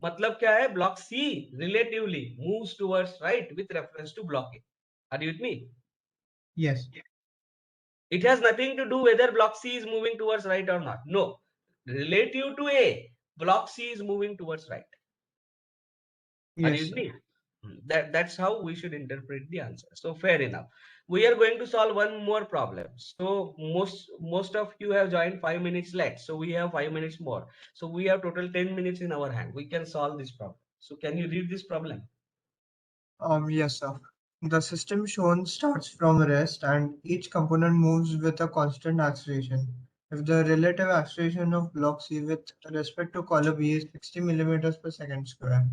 मतलब क्या है? Block C relatively moves towards right with reference to block A. Are you with me? Yes. It has nothing to do whether block C is moving towards right or not. No. Relative to A, block C is moving towards right. Are Yes. you with me? That's how we should interpret the answer. So fair enough. We are going to solve one more problem. So most of you have joined 5 minutes late. So we have 5 minutes more. So we have total 10 minutes in our hand. We can solve this problem. So can you read this problem? Yes, sir. The system shown starts from rest and each component moves with a constant acceleration. If the relative acceleration of block C with respect to column B is 60 millimeters per second square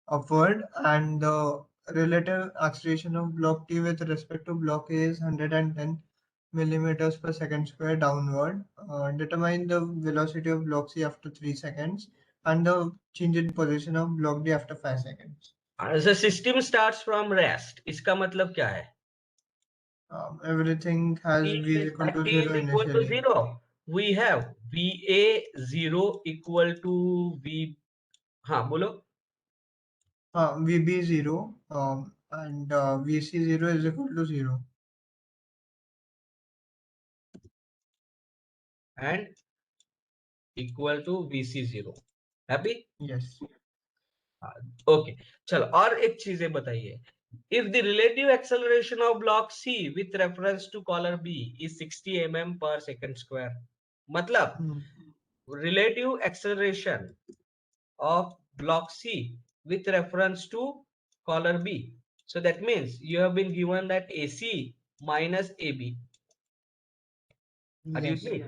upward and the relative acceleration of block T with respect to block A is 110 millimeters per second square downward, determine the velocity of block C after 3 seconds and the change in position of block D after 5 seconds. The system starts from rest. इसका मतलब क्या है? Everything has V is equal to T 0 is equal to initially. 0. We have VA 0 equal to V. हाँ बोलो. VB 0 and VC 0 is equal to 0. And equal to VC 0. Happy? Yes. Okay. चलो और एक चीजें बताइए. If the relative acceleration of block C with reference to collar B is 60 mm per second square, मतलब relative acceleration of block C with reference to collar B. So that means you have been given that AC minus AB. Are you with Yes. me?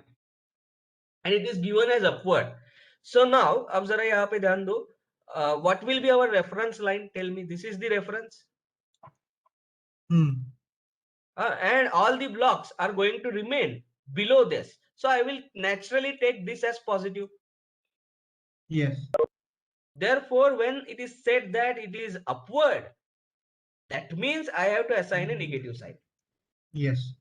And it is given as upward. So now, अब जरा यहाँ पे ध्यान दो. What will be our reference line? Tell me. This is the reference. And all the blocks are going to remain below this. So I will naturally take this as positive. Yes. Therefore, when it is said that it is upward, that means I have to assign a negative sign. Yes.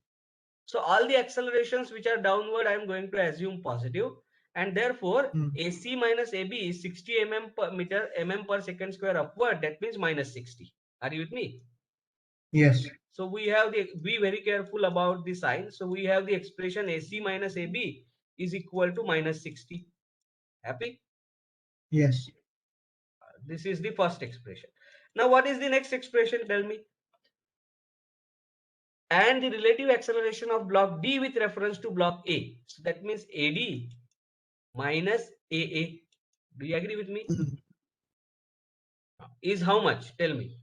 So all the accelerations which are downward, I am going to assume positive. And therefore, AC minus AB is 60 mm per second square upward. That means minus 60. Are you with me? Yes. So we have the, be very careful about the sign. So we have the expression AC minus AB is equal to minus 60. Happy? Yes. This is the first expression. Now what is the next expression? Tell me. And the relative acceleration of block D with reference to block A. So that means AD minus AA. Do you agree with me? Is how much? Tell me.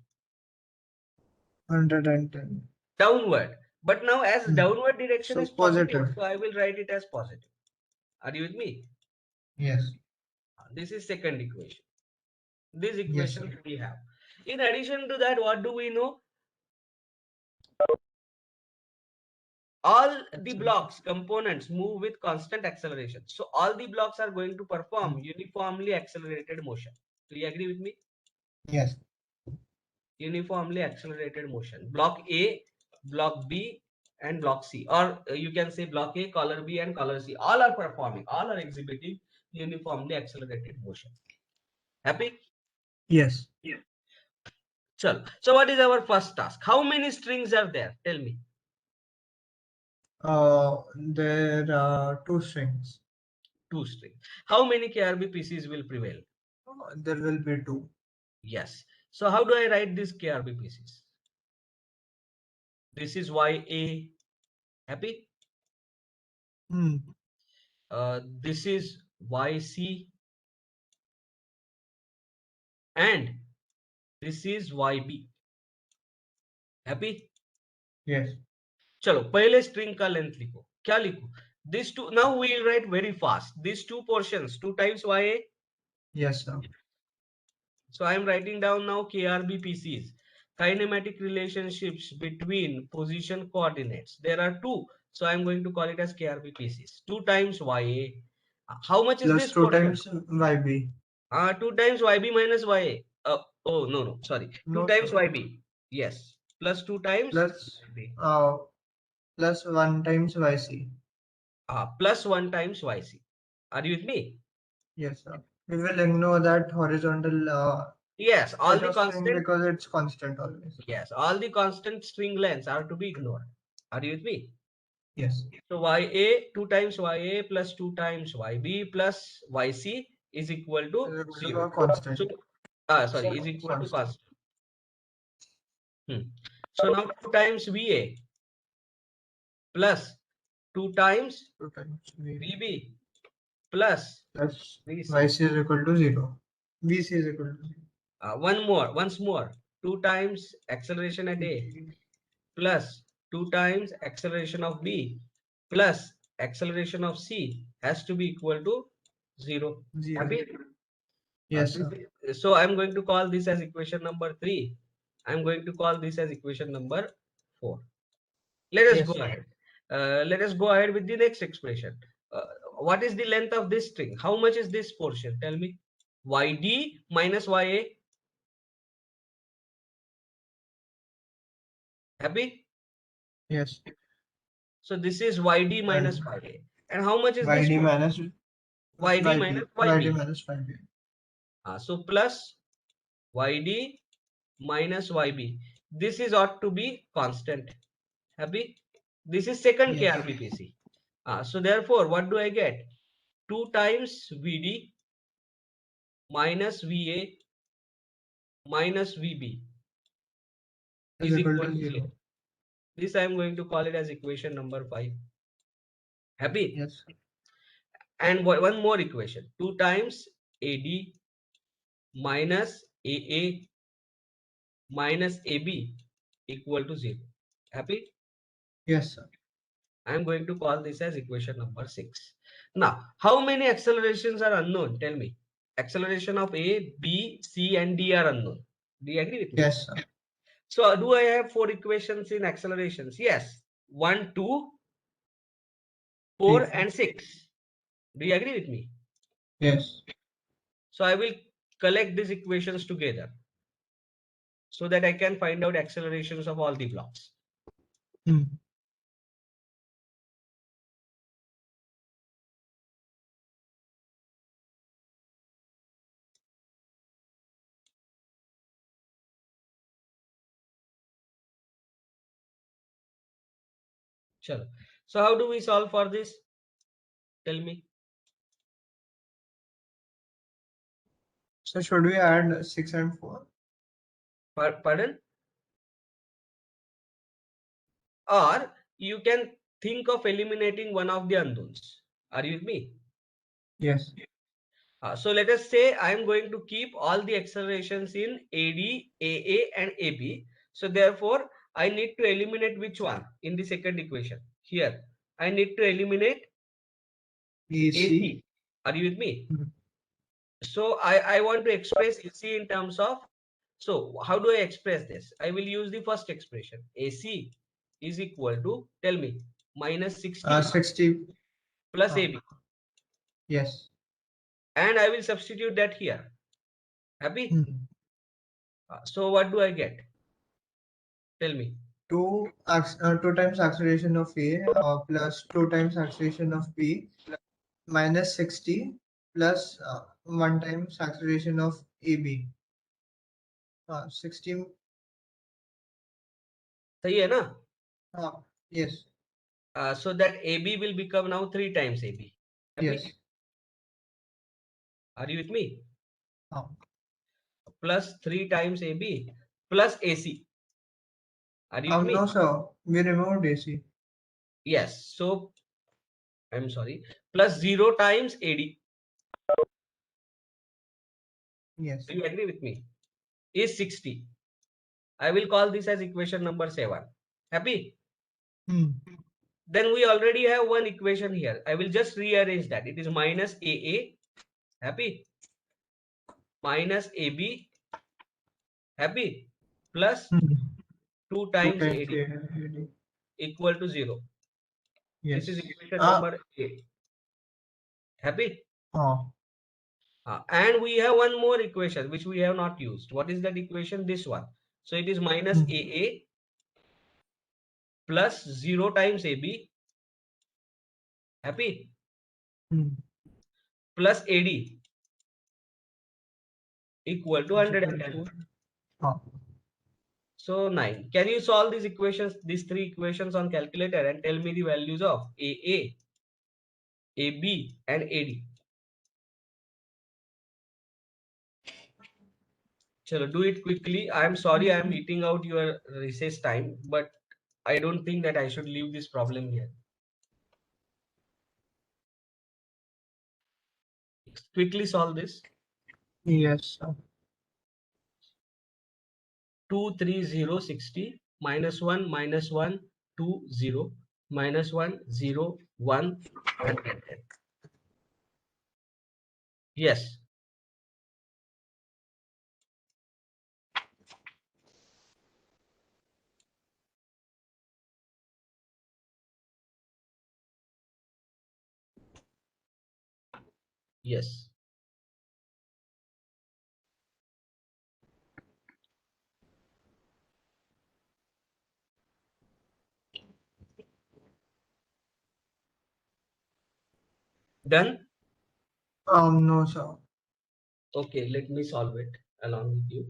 110. Downward. But now as downward direction So is positive, positive. so I will write it as positive. Are you with me? Yes. This is second equation. This Yes, equation sir. we have. In addition to that, what do we know? All the blocks, components move with constant acceleration. So all the blocks are going to perform uniformly accelerated motion. Do you agree with me? Yes. Uniformly accelerated motion. Block A, block B, and block C, or you can say block A, collar B, and collar C. All are performing, all are exhibiting uniformly accelerated motion. Happy? Yes. Chalo. So what is our first task? How many strings are there? Tell me. There are two strings. Two strings. How many KRB pieces will prevail? There will be two. Yes. So how do I write these KRB pieces? This is YA. Happy? Hmm. This is YC. And this is YB. Happy? Yes. चलो पहले string का length लिखो. क्या लिखो? These two. Now we will write very fast. These two portions, 2 times YA. Yes, sir. So I am writing down now KRB PCs. Kinematic relationships between position coordinates. There are two. So I am going to call it as KRB PCs. 2 times YA. How much is Plus this 2 portion? times YB. 2 times YB minus YA. Oh, no, sorry. 2 No, times sir. YB. Yes. Plus 2 times Plus YB. plus 1 times YC. Plus 1 times YC. Are you with me? Yes, sir. We will ignore that horizontal Yes, all set the of string constant. because it's constant always. Yes, all the constant string lengths are to be ignored. Are you with me? Yes. So YA 2 times YA plus 2 times YB plus YC is equal to Is equal to 0. a constant. So, sorry, is equal to Constant. constant. So now 2 times VA plus 2 times 2 times V VB plus plus VC. YC is equal to 0. VC is equal to 0. Once more, 2 times acceleration at A plus 2 times acceleration of B plus acceleration of C has to be equal to 0. 0. Happy? Yes, sir. So I'm going to call this as equation number 3. I'm going to call this as equation number 4. Let us Yes, go sir. ahead. Let us go ahead with the next expression. What is the length of this string? How much is this portion? Tell me. YD minus YA. Happy? Yes. So this is YD minus And YA. And how much is this YD portion? minus YD YB. minus YD YB. minus YB. So plus YD minus YB. This is ought to be constant. Happy? This is second Yes. KRBPC. So therefore, what do I get? 2 times VD minus VA minus VB Is is equal equal to to 0. 0. This I am going to call it as equation number 5. Happy? Yes. And one more equation. 2 times AD minus AA minus AB equal to 0. Happy? Yes, sir. I am going to call this as equation number 6. Now, how many accelerations are unknown? Tell me. Acceleration of A, B, C, and D are unknown. Do you agree with me? Yes, sir. So, do I have 4 equations in accelerations? Yes. 1, 2, 4, 3, 4. and 6. Do you agree with me? Yes. So, I will collect these equations together so that I can find out accelerations of all the blocks. Hmm. Chalo. So, how do we solve for this? Tell me. So should we add 6 and 4? Pardon? Or you can think of eliminating one of the unknowns. Are you with me? Yes. So let us say I am going to keep all the accelerations in AD, AA, and AB. So therefore, I need to eliminate which one in the second equation? Here, I need to eliminate AC. AC. Are you with me? Hmm. So I want to express AC in terms of, so how do I express this? I will use the first expression. AC is equal to, tell me, minus 60 60. plus AB. Yes. And I will substitute that here. Happy? Hmm. So what do I get? Tell me. 2 times acceleration of A plus 2 times acceleration of B minus 60 plus 1 times acceleration of AB. 60. सही है ना? Yes. So that AB will become now 3 times AB. Happy? Yes. Are you with me? Uh, Plus 3 times AB plus AC. Are you with me? no, sir. We removed AC. Yes. So I'm sorry. Plus 0 times AD. Yes. Do you agree with me? Is 60. I will call this as equation number 7. Happy? Hmm. Then we already have one equation here. I will just rearrange that. It is minus AA. Happy? Minus AB. Happy? Plus Hmm. 2 2 times times AD AD. equal to 0. Yes. This is equation number A. Happy? And we have one more equation which we have not used. What is that equation? This one. So it is minus AA plus 0 times AB. Happy? Plus AD equal to 110. So 9. Can you solve these equations, these three equations on calculator and tell me the values of AA, AB and AD? Chalo, do it quickly. I am sorry I am eating out your recess time, but I don't think that I should leave this problem here. Quickly solve this. Yes, sir. 2, 3, 0, 60 minus 1, minus 1, 2, 0 minus 1, 0, 1, 110. Yes. Yes. Done? No, sir. Okay, let me solve it along with you.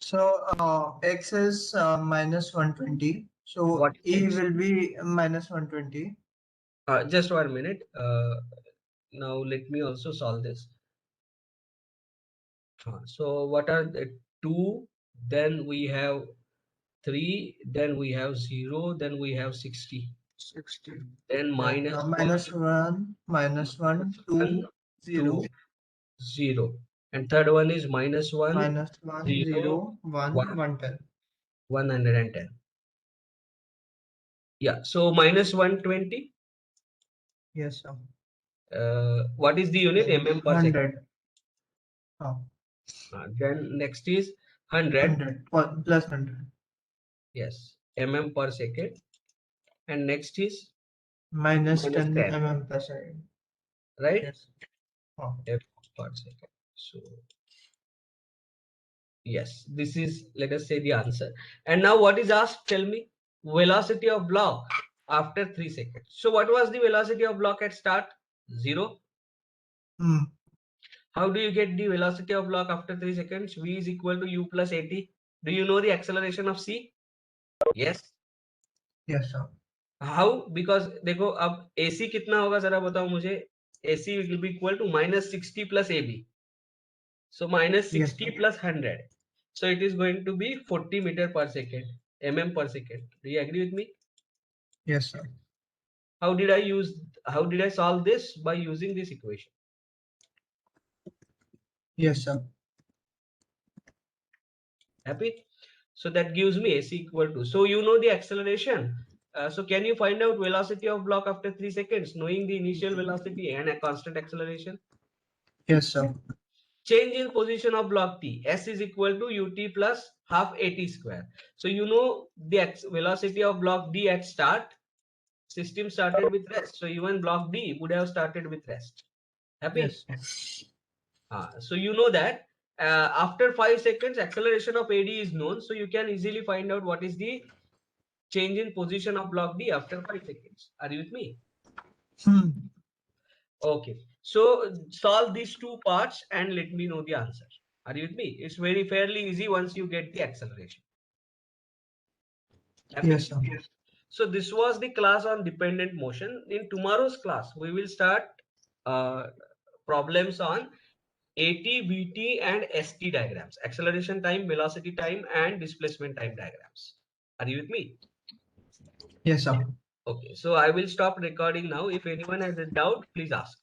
So X is minus 120. So What E X? will be minus 120. Just 1 minute. Now let me also solve this. So what are the 2? Then we have 3. Then we have 0. Then we have 60. 60. Then minus Minus 1, minus 1, 2, 0. 2, 0. And third one is minus 1, Minus 1, 0, 0, 1, 1, 110. 110. Yeah. So minus 120. Yes, sir. What is the unit? Mm per second. 100. Then next is 100. 100 plus 100. Yes. Mm per second. And next is Minus minus 10 10. mm per second. Right? Yes. F per second. So yes, this is, let us say, the answer. And now what is asked? Tell me. Velocity of block after 3 seconds. So what was the velocity of block at start? 0. Hmm. How do you get the velocity of block after 3 seconds? V is equal to u plus at. Do you know the acceleration of c? Yes. Yes, sir. How? Because देखो अब AC कितना होगा जरा बताओ मुझे. AC will be equal to minus 60 plus AB. So minus 60 Yes, plus 100. So it is going to be 40 meter per second, mm per second. Do you agree with me? yes, sir. How did I solve this? By using this equation. Yes, sir. Happy? So that gives me AC equal to. So you know the acceleration. So can you find out velocity of block after 3 seconds, knowing the initial velocity and a constant acceleration? Yes, sir. Change in position of block T. S is equal to ut plus half at square. So you know the velocity of block D at start. System started with rest. So even block D would have started with rest. Happy? Yes. So you know that after 5 seconds, acceleration of AD is known. So you can easily find out what is the change in position of block D after 5 seconds. Are you with me? Hmm. Okay. So solve these two parts and let me know the answer. Are you with me? It's very fairly easy once you get the acceleration. Happy? Yes, sir. So this was the class on dependent motion. In tomorrow's class, we will start problems on AT, VT and ST diagrams, acceleration time, velocity time and displacement time diagrams. Are you with me? Yes, sir. Okay, so I will stop recording now. If anyone has a doubt, please ask.